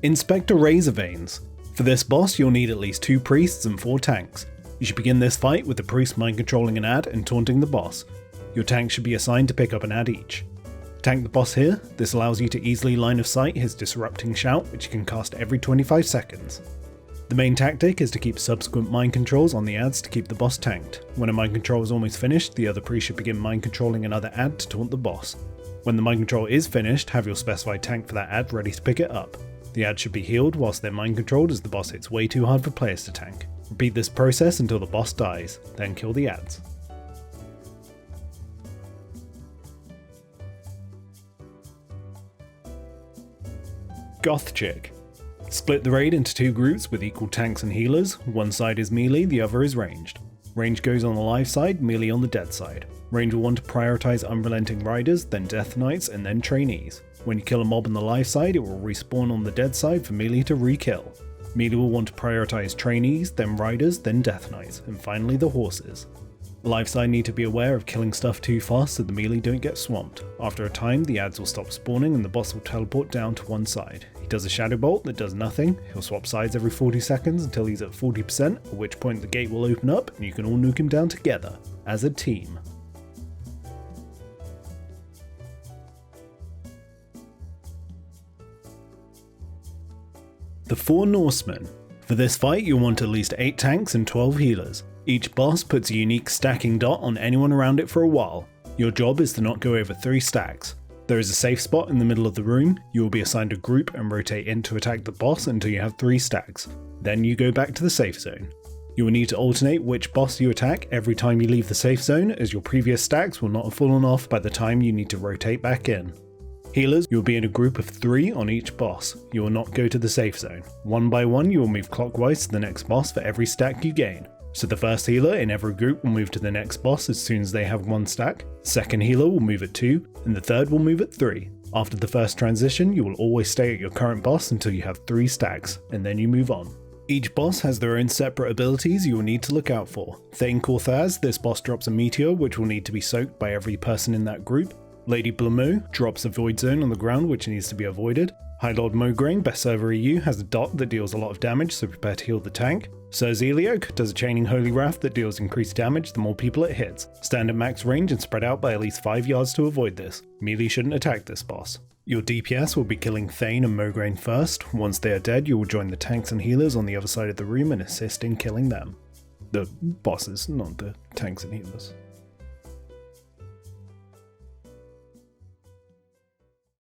Inspector Razor Veins. For this boss, you'll need at least 2 priests and 4 tanks. You should begin this fight with the priest mind controlling an ad and taunting the boss. Your tank should be assigned to pick up an ad each. Tank the boss here. This allows you to easily line of sight his disrupting shout, which you can cast every 25 seconds. The main tactic is to keep subsequent mind controls on the ads to keep the boss tanked. When a mind control is almost finished, the other priest should begin mind controlling another ad to taunt the boss. When the mind control is finished, have your specified tank for that ad ready to pick it up. The ad should be healed whilst they're mind controlled as the boss hits way too hard for players to tank. Repeat this process until the boss dies, then kill the ads. Goth Chick. Split the raid into 2 groups with equal tanks and healers. One side is melee, the other is ranged. Range goes on the live side, melee on the dead side. Range will want to prioritize unrelenting riders, then Deathknights, and then trainees. When you kill a mob on the live side, it will respawn on the dead side for melee to re-kill. Melee will want to prioritize trainees, then riders, then Deathknights, and finally the horses. The live side need to be aware of killing stuff too fast so the melee don't get swamped. After a time, the ads will stop spawning and the boss will teleport down to one side. He does a shadow bolt that does nothing, he'll swap sides every 40 seconds until he's at 40%, at which point the gate will open up and you can all nuke him down together, as a team. The 4 Norsemen. For this fight, you'll want at least 8 tanks and 12 healers. Each boss puts a unique stacking dot on anyone around it for a while. Your job is to not go over 3 stacks. There is a safe spot in the middle of the room. You will be assigned a group and rotate in to attack the boss until you have 3 stacks. Then you go back to the safe zone. You will need to alternate which boss you attack every time you leave the safe zone, as your previous stacks will not have fallen off by the time you need to rotate back in. Healers, you will be in a group of 3 on each boss. You will not go to the safe zone. One by one, you will move clockwise to the next boss for every stack you gain. So the first healer in every group will move to the next boss as soon as they have 1 stack, second healer will move at 2, and the third will move at 3. After the first transition, you will always stay at your current boss until you have 3 stacks, and then you move on. Each boss has their own separate abilities you will need to look out for. Thane Korthaz, this boss drops a meteor which will need to be soaked by every person in that group. Lady Blamo drops a void zone on the ground which needs to be avoided. High Lord Mograine, best server EU, has a dot that deals a lot of damage, so prepare to heal the tank. Sir Zeliok does a chaining holy wrath that deals increased damage the more people it hits. Stand at max range and spread out by at least 5 yards to avoid this. Melee shouldn't attack this boss. Your DPS will be killing Thane and Mograine first. Once they are dead, you will join the tanks and healers on the other side of the room and assist in killing them. The bosses, not the tanks and healers.